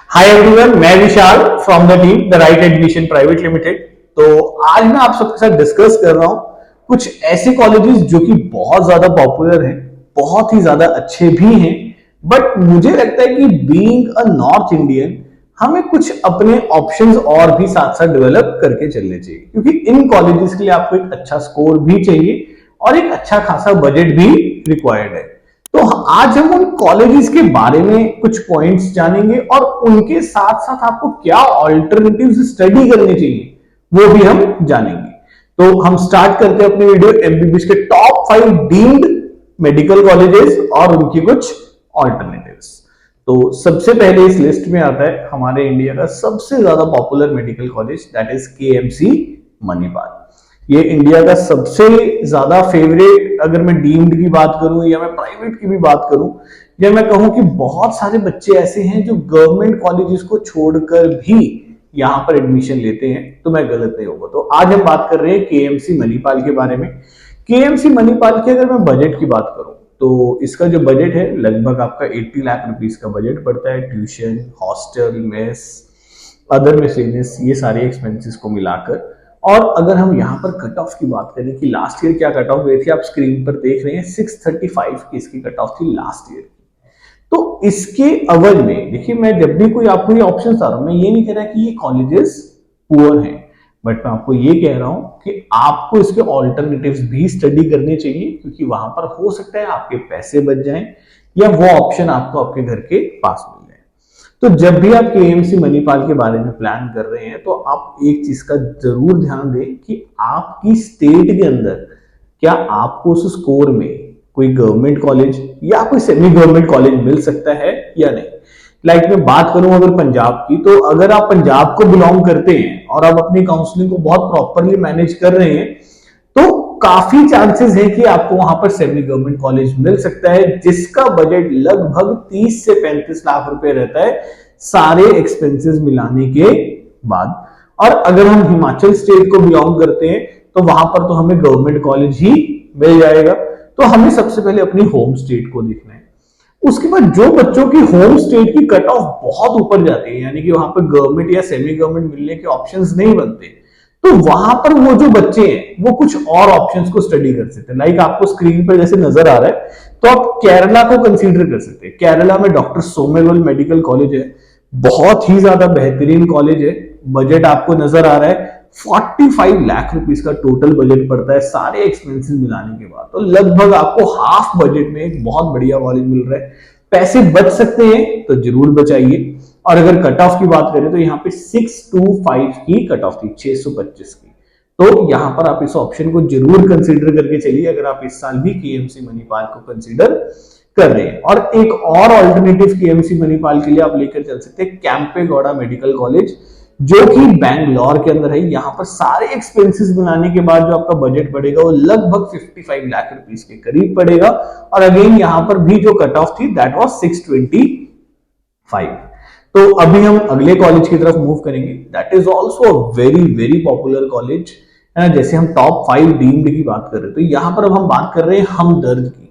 हाय everyone, मैं Vishal from the team the right admission private limited. तो आज मैं आप सबके साथ डिस्कस कर रहा हूं कुछ ऐसे कॉलेजेस जो कि बहुत ज्यादा पॉपुलर हैं, बहुत ही ज्यादा अच्छे भी हैं। बट मुझे लगता है कि बीइंग अ नॉर्थ इंडियन हमें कुछ अपने ऑप्शंस और भी साथ साथ डेवलप करके चलने चाहिए, क्योंकि इन कॉलेजेस के लिए आपको एक अच्छा स्कोर भी चाहिए और एक अच्छा खासा बजट भी रिक्वायर्ड है। तो आज हम उन कॉलेजेस के बारे में कुछ पॉइंट्स जानेंगे और उनके साथ साथ आपको क्या ऑल्टरनेटिव्स स्टडी करने चाहिए वो भी हम जानेंगे। तो हम स्टार्ट करते हैं अपनी वीडियो एमबीबीएस के टॉप 5 डीम्ड मेडिकल कॉलेजेस और उनकी कुछ ऑल्टरनेटिव्स। तो सबसे पहले इस लिस्ट में आता है हमारे इंडिया का सबसे ज्यादा popular medical college, that is KMC Manipal. ये इंडिया का सबसे ज्यादा फेवरेट, अगर मैं डीम्ड की बात करूं या मैं प्राइवेट की भी बात करूं, या मैं कहूं कि बहुत सारे बच्चे ऐसे हैं जो गवर्नमेंट कॉलेजेस को छोड़कर भी यहां पर एडमिशन लेते हैं, तो मैं गलत नहीं होगा। तो आज हम बात कर रहे हैं केएमसी मणिपाल के बारे में। केएमसी मणिपाल की अगर मैं बजट की बात करूं तो इसका जो बजट है लगभग आपका 80 लाख रुपीस का बजट पड़ता है। Tuition, hostel, mess, other miscellaneous, ये सारे एक्सपेंसेस को मिलाकर। और अगर हम यहाँ पर कट ऑफ की बात करें कि लास्ट ईयर क्या कट ऑफ गई थी, आप स्क्रीन पर देख रहे हैं 635 की इसकी कट ऑफ थी लास्ट ईयर की। तो इसके अवध में देखिए, मैं जब भी कोई आपको ये ऑप्शन आ रहा हूं, मैं ये नहीं कह रहा कि ये कॉलेजेस पुअर हैं, बट मैं आपको ये कह रहा हूं कि आपको इसके ऑल्टरनेटिव्स भी स्टडी करने चाहिए, क्योंकि वहां पर हो सकता है आपके पैसे बच जाएं या वो ऑप्शन आपको आपके घर के पास मिल जाए। तो जब भी आप केएमसी मणिपाल के बारे में प्लान कर रहे हैं तो आप एक चीज का जरूर ध्यान दें कि आपकी स्टेट के अंदर क्या आपको उस स्कोर में कोई गवर्नमेंट कॉलेज या कोई सेमी गवर्नमेंट कॉलेज मिल सकता है या नहीं। लाइक मैं बात करूं अगर पंजाब की, तो अगर आप पंजाब को बिलोंग करते हैं और आप अपनी काउंसलिंग को बहुत प्रॉपरली मैनेज कर रहे हैं तो काफी चांसेस है कि आपको वहां पर सेमी गवर्नमेंट कॉलेज मिल सकता है, जिसका बजट लगभग 30 से 35 लाख रुपए रहता है सारे एक्सपेंसेस मिलाने के बाद। और अगर हम हिमाचल स्टेट को बिलोंग करते हैं तो वहां पर तो हमें गवर्नमेंट कॉलेज ही मिल जाएगा। तो हमें सबसे पहले अपनी होम स्टेट को देखना है। उसके बाद जो बच्चों की होम स्टेट की कट ऑफ बहुत ऊपर जाती है, यानी कि वहां पर गवर्नमेंट या सेमी गवर्नमेंट मिलने के ऑप्शंस नहीं बनते, तो वहां पर वो जो बच्चे हैं वो कुछ और ऑप्शंस को स्टडी कर सकते हैं। लाइक आपको स्क्रीन पर जैसे नजर आ रहा है, तो आप केरला को कंसीडर कर सकते हैं। केरला में डॉक्टर सोमेवल मेडिकल कॉलेज है, बहुत ही ज्यादा बेहतरीन कॉलेज है। बजट आपको नजर आ रहा है 45 लाख रुपीस का टोटल बजट पड़ता है सारे एक्सपेंसेस मिलाने के बाद। तो लगभग आपको हाफ बजट में एक बहुत बढ़िया कॉलेज मिल रहा है। पैसे बच सकते हैं तो जरूर बचाइए। और अगर कट ऑफ की बात करें तो यहाँ पे 625 की कट ऑफ थी, 625 की। तो यहां पर आप इस ऑप्शन को जरूर कंसीडर करके चलिए अगर आप इस साल भी केएमसी मणिपाल को कंसीडर कर रहे हैं। और एक और ऑल्टरनेटिव केएमसी मणिपाल के लिए आप लेकर चल सकते हैं कैंपेगौड़ा मेडिकल कॉलेज, जो कि बैंगलोर के अंदर है। यहां पर सारे एक्सपेंसेस बनाने के बाद जो आपका बजट पड़ेगा वो लगभग 55 लाख रुपीस के करीब पड़ेगा। और अगेन यहां पर भी जो कट ऑफ थी दैट वाज 625। तो अभी हम अगले कॉलेज की तरफ मूव करेंगे, that is also a very very popular college है ना। जैसे हम टॉप 5 डीम्ड की बात कर रहे हैं, तो यहां पर अब हम बात कर रहे हैं हमदर्द की।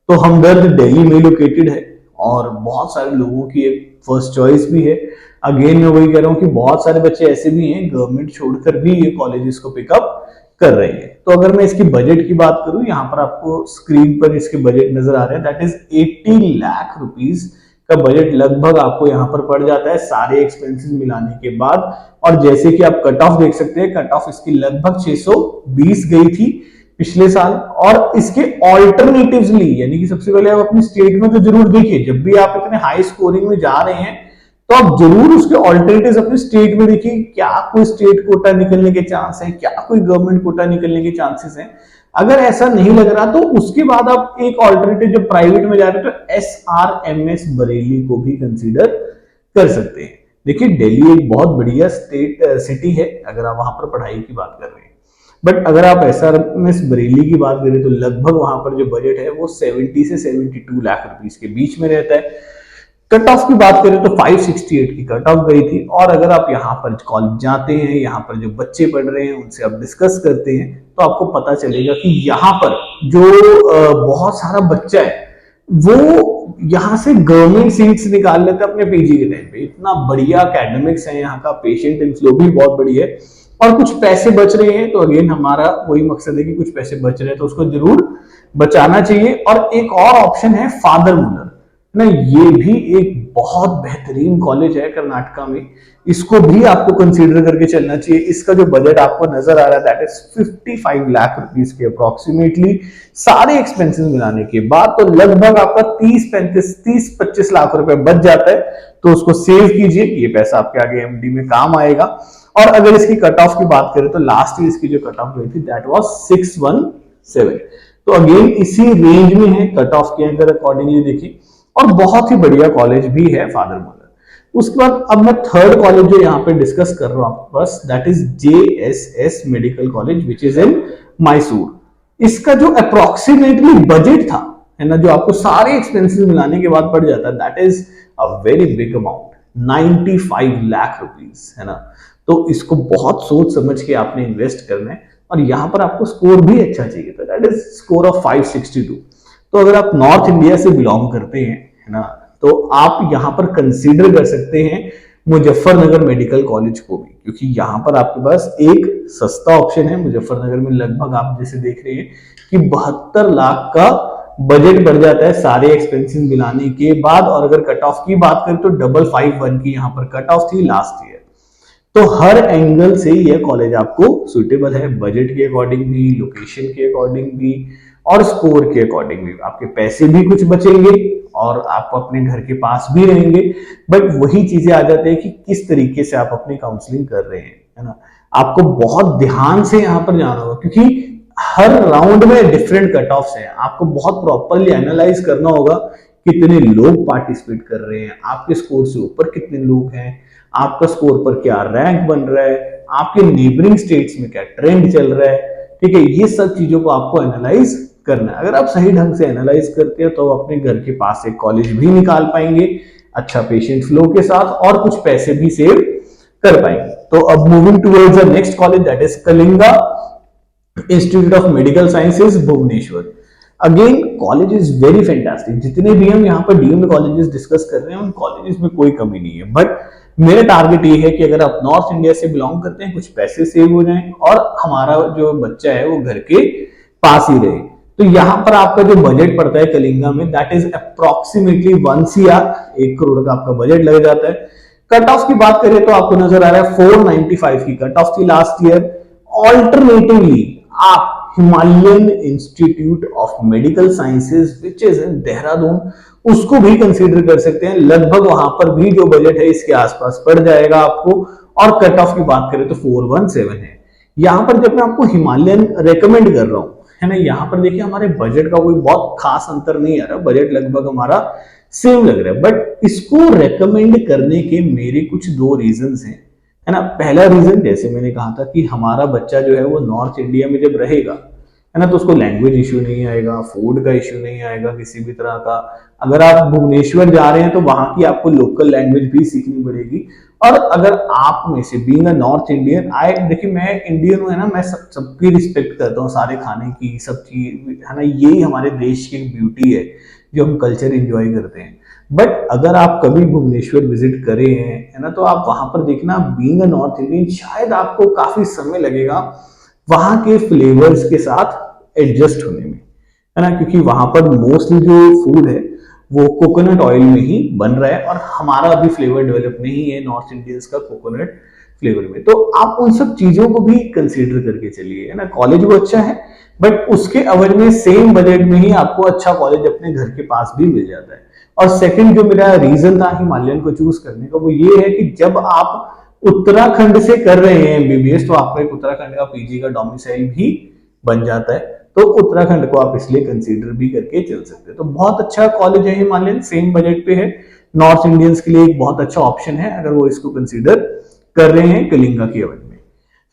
तो हमदर्द दिल्ली में लोकेटेड है और बहुत सारे लोगों की एक फर्स्ट चॉइस भी है। अगेन मैं वही कह रहा हूं कि बहुत सारे बच्चे ऐसे भी हैं गवर्नमेंट छोड़कर भी ये कॉलेजेस को पिकअप कर रहे हैं। तो अगर मैं इसकी बजट की बात करूं, यहां पर आपको स्क्रीन पर इसके बजट नजर आ रहे हैं, दैट इज 80 लाख रुपीस का बजट लगभग आपको यहां पर पड़ जाता है सारे एक्सपेंसेस मिलाने के बाद। और जैसे कि आप कट ऑफ देख सकते हैं, कट ऑफ इसकी लगभग 620 गई थी पिछले साल। और इसके ऑल्टरनेटिव्स ली, यानी कि सबसे पहले आप अपनी स्टेट में तो जरूर देखिए, जब भी आप इतने हाई स्कोरिंग में जा रहे हैं तो आप जरूर उसके ऑल्टरनेटिव्स अपनी स्टेट में देखिए, क्या कोई स्टेट कोटा निकलने के चांस है, क्या कोई गवर्नमेंट कोटा निकलने के चांसेस हैं। अगर ऐसा नहीं लग रहा तो उसके बाद आप एक ऑल्टरनेटिव जब प्राइवेट में जा रहे हो तो एसआरएमएस बरेली को भी कंसीडर कर सकते हैं। देखिए दिल्ली एक बहुत बढ़िया स्टेट सिटी है अगर आप वहां पर पढ़ाई की बात कर रहे हैं, बट अगर आप एसआरएमएस बरेली की बात करें तो लगभग वहां पर जो बजट है वो 70 से 72 लाख रुपीस के बीच में रहता है। कट ऑफ की बात करें तो 568 की कट ऑफ गई थी। और अगर आप यहाँ पर कॉलेज जाते हैं, यहाँ पर जो बच्चे पढ़ रहे हैं उनसे आप डिस्कस करते हैं, तो आपको पता चलेगा कि यहाँ पर जो बहुत सारा बच्चा है वो यहाँ से गवर्नमेंट सीट्स निकाल लेते अपने पीजी के टाइम पे। इतना बढ़िया एकेडमिक्स है यहाँ का, पेशेंट इनफ्लो भी बहुत बढ़िया है, और कुछ पैसे बच रहे हैं तो अगेन हमारा वही मकसद है कि कुछ पैसे बच रहे हैं तो उसको जरूर बचाना चाहिए। और एक और ऑप्शन है फादर मुलर ना, ये भी एक बहुत बेहतरीन कॉलेज है कर्नाटका में, इसको भी आपको कंसीडर करके चलना चाहिए। इसका जो बजट आपको नजर आ रहा है दैट इज 55 लाख रुपीस के अप्रोक्सीमेटली, सारे एक्सपेंसेस मिलाने के बाद तो लगभग आपका 30-25 लाख रुपए बच जाता है। तो उसको सेव कीजिए, ये पैसा आपके आगे एमडी में काम आएगा। और अगर इसकी कट ऑफ की बात करें तो लास्ट ईयर इसकी जो कट ऑफ गई थी दैट वाज 617, तो अगेन इसी रेंज में है कट ऑफ के अगर अकॉर्डिंगली देखिए, और बहुत ही बढ़िया कॉलेज भी है फादर मुलर। उसके बाद अब मैं थर्ड कॉलेज जो यहाँ पे डिस्कस कर रहा हूं बस, that is JSS medical college which is इन मैसूर। इसका जो अप्रोक्सीमेटली बजट था है ना, जो आपको सारे एक्सपेंसेस मिलाने के बाद पड़ जाता है, that is a very big amount, 95 lakh rupees है ना। तो इसको बहुत सोच समझ के आपने इन्वेस्ट करना है, और यहां पर आपको स्कोर भी अच्छा चाहिए था, दैट इज स्कोर ऑफ 562। तो अगर आप नॉर्थ इंडिया से बिलोंग करते हैं है ना, तो आप यहां पर कंसीडर कर सकते हैं मुजफ्फरनगर मेडिकल कॉलेज को भी, क्योंकि यहां पर आपके पास एक सस्ता ऑप्शन है। मुजफ्फरनगर में लगभग आप जैसे देख रहे हैं कि 72 लाख का बजट बढ़ जाता है सारे एक्सपेंसेस मिलाने के बाद। और अगर कट ऑफ की बात करें तो 551 की यहाँ पर कट ऑफ थी लास्ट ईयर। तो हर एंगल से यह कॉलेज आपको सुटेबल है, बजट के अकॉर्डिंग भी, लोकेशन के अकॉर्डिंग भी, और स्कोर के अकॉर्डिंग भी। आपके पैसे भी कुछ बचेंगे और आप अपने घर के पास भी रहेंगे। बट वही चीजें आ जाती है कि किस तरीके से आप अपनी काउंसलिंग कर रहे हैं, है ना। आपको बहुत ध्यान से यहाँ पर जाना होगा, क्योंकि हर राउंड में डिफरेंट कट ऑफ्स हैं। आपको बहुत प्रॉपरली एनालाइज करना होगा कितने लोग पार्टिसिपेट कर रहे हैं, आपके स्कोर से ऊपर कितने लोग हैं, आपका स्कोर पर क्या रैंक बन रहा है, आपके नेबरिंग स्टेट्स में क्या ट्रेंड चल रहा है। ठीक है, ये सब चीजों को आपको एनालाइज करना है। अगर आप सही ढंग से एनालाइज करते हैं तो अपने घर के पास एक कॉलेज भी निकाल पाएंगे अच्छा पेशेंट फ्लो के साथ, और कुछ पैसे भी सेव कर पाएंगे। तो अब moving towards the next college that is Kalinga Institute of medical Sciences Bhubaneswar. Again college is very fantastic. जितने भी हम यहाँ पर डीएम कॉलेजेस डिस्कस कर रहे हैं उन कॉलेजेस में कोई कमी नहीं है, बट मेरा टारगेट ये है कि अगर आप नॉर्थ इंडिया से बिलोंग करते हैं कुछ पैसे सेव हो जाएं और हमारा जो बच्चा है वो घर के पास ही रहे। तो यहाँ पर आपका जो बजट पड़ता है कलिंगा में that is approximately 1 CR, 1 crore का आपका बजट लग जाता है। कट ऑफ की बात करें तो आपको नजर आ रहा है 495 की कट ऑफ थी लास्ट ईयर। ऑल्टरनेटिवली आप Himalayan institute of medical sciences which is इन देहरादून उसको भी कंसीडर कर सकते हैं। लगभग वहां पर भी जो बजट है इसके आसपास पड़ जाएगा आपको। और कट ऑफ की बात करें तो 417 है। यहां पर जब मैं आपको हिमालयन रेकमेंड कर रहा हूं है ना, यहां पर देखिए हमारे बजट का कोई बहुत खास अंतर नहीं आ रहा, बजट लगभग हमारा सेम लग रहा है। बट इसको रेकमेंड करने के मेरे कुछ 2 रीजंस हैं, है ना। पहला रीजन जैसे मैंने कहा था कि हमारा बच्चा जो है वो नॉर्थ इंडिया में जब रहेगा है ना, तो उसको लैंग्वेज इश्यू नहीं आएगा, फूड का इश्यू नहीं आएगा किसी भी तरह का। अगर आप भुवनेश्वर जा रहे हैं तो वहां की आपको लोकल लैंग्वेज भी सीखनी पड़ेगी। और अगर आप में से बीइंग अ नॉर्थ इंडियन, देखिए मैं इंडियन हूं है ना, मैं सबकी रिस्पेक्ट करता हूँ, सारे खाने की सब चीज है ना, यही हमारे देश की ब्यूटी है जो हम कल्चर एंजॉय करते हैं। बट अगर आप कभी भुवनेश्वर विजिट करे हैं है ना, तो आप वहां पर देखना बीइंग अ नॉर्थ इंडियन शायद आपको काफी समय लगेगा वहां के फ्लेवर्स के साथ एडजस्ट होने में, है ना, क्योंकि वहां पर मोस्टली जो फूड है वो कोकोनट ऑयल में ही बन रहा है, और हमारा अभी फ्लेवर डेवलप नहीं है नॉर्थ इंडियंस का कोकोनट फ्लेवर में। तो आप उन सब चीजों को भी कंसीडर करके चलिए, है ना। कॉलेज वो अच्छा है बट उसके अवध में सेम बजट में ही आपको अच्छा कॉलेज अपने घर के पास भी मिल जाता है। और सेकंड जो मेरा रीजन था हिमालयन को चूज करने का वो ये है कि जब आप उत्तराखंड से कर रहे हैं एमबीबीएस तो आपका एक उत्तराखंड का पीजी का डोमिसाइल भी बन जाता है। तो उत्तराखंड को आप इसलिए कंसीडर भी करके चल सकते हैं। तो बहुत अच्छा कॉलेज है हिमालयन, सेम बजट पे है, नॉर्थ इंडियंस के लिए एक बहुत अच्छा ऑप्शन है अगर वो इसको कंसीडर कर रहे हैं कलिंगा की अवधि में।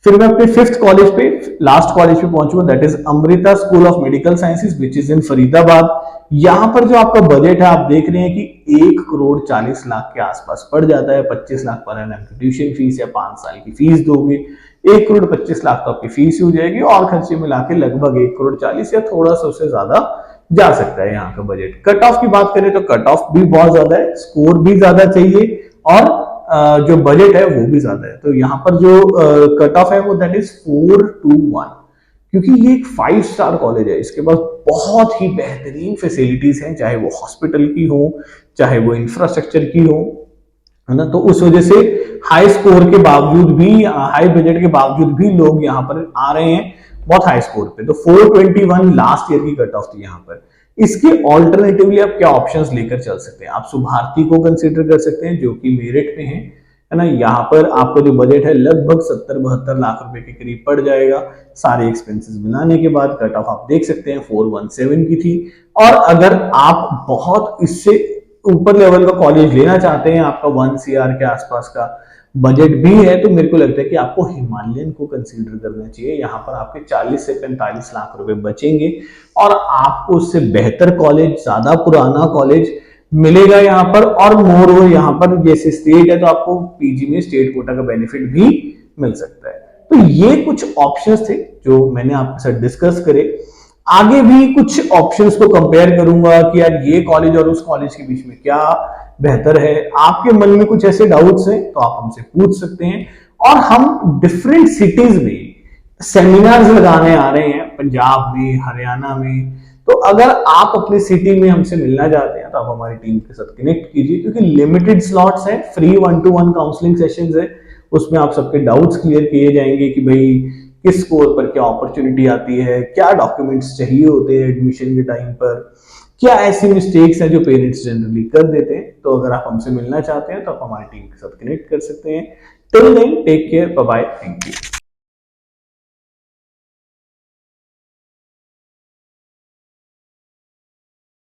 फिर मैं अपने 5th कॉलेज पे, लास्ट कॉलेज पे पहुंचूंगा, that is Amrita school of medical sciences which is in Faridabad. यहां पर जो आपका बजट है आप देख रहे हैं कि 1 करोड़ 40 लाख के आसपास पड़ जाता है। 25 लाख पर एनम की ट्यूशन फीस या 5 साल की फीस दोगे, 1 करोड़ 25 लाख तो आपकी फीस ही हो जाएगी, और खर्चे मिला के लगभग 1 करोड़ 40 या थोड़ा सा उससे ज्यादा जा सकता है यहाँ का बजट। कट ऑफ की बात करें तो कट ऑफ भी बहुत ज्यादा है, स्कोर भी ज्यादा चाहिए और जो बजट है वो भी ज्यादा है। तो यहाँ पर जो कट ऑफ है वो दैट इज 421, क्योंकि ये एक 5 स्टार कॉलेज है, इसके पास बहुत ही बेहतरीन फैसिलिटीज हैं, चाहे वो हॉस्पिटल की हो, चाहे वो इंफ्रास्ट्रक्चर की हो, है ना। तो उस वजह से हाई स्कोर के बावजूद भी, हाई बजट के बावजूद भी लोग यहाँ पर आ रहे हैं बहुत हाई स्कोर पे। तो 421 लास्ट ईयर की कट ऑफ थी यहाँ पर। इसके ऑल्टरनेटिवली आप क्या ऑप्शंस लेकर चल सकते हैं? आप शुभारती को कंसीडर कर सकते हैं जो कि मेरिट में है ना। यहाँ पर आपका जो बजट है लगभग 70-72 लाख रुपए के करीब पड़ जाएगा, सारे एक्सपेंसेस मिलाने के बाद। कट ऑफ आप देख सकते हैं 417 की थी। और अगर आप बहुत इससे ऊपर लेवल का कॉलेज लेना चाहते हैं, आपका 1 CR के आसपास का बजट भी है, तो मेरे को लगता है कि आपको हिमालयन को कंसीडर करना चाहिए। यहाँ पर आपके 40 से 45 लाख रुपए बचेंगे और आपको उससे बेहतर कॉलेज, ज्यादा पुराना कॉलेज मिलेगा यहाँ पर। और मोर ओवर यहाँ पर जैसे स्टेट है तो आपको पीजी में स्टेट कोटा का बेनिफिट भी मिल सकता है। तो ये कुछ ऑप्शंस थे जो मैंने आपके साथ डिस्कस करे। आगे भी कुछ ऑप्शंस को कंपेयर करूंगा कि यार ये कॉलेज और उस कॉलेज के बीच में क्या बेहतर है। आपके मन में कुछ ऐसे डाउट्स हैं तो आप हमसे पूछ सकते हैं। और हम डिफरेंट सिटीज में सेमिनार्स लगाने आ रहे हैं, पंजाब में, हरियाणा में। तो अगर आप अपनी सिटी में हमसे मिलना चाहते हैं तो आप हमारी टीम के साथ कनेक्ट कीजिए, क्योंकि लिमिटेड स्लॉट्स हैं, फ्री 1-to-1 काउंसलिंग सेशंस है। उसमें आप सबके डाउट्स क्लियर किए जाएंगे कि भाई किस स्कोर पर क्या अपॉर्चुनिटी आती है, क्या डॉक्यूमेंट्स चाहिए होते हैं एडमिशन के टाइम पर, क्या ऐसी मिस्टेक्स हैं जो पेरेंट्स जनरली कर देते हैं। तो अगर आप हमसे मिलना चाहते हैं तो आप हमारी टीम के साथ कनेक्ट कर सकते हैं। Till then take care, bye bye, thank you.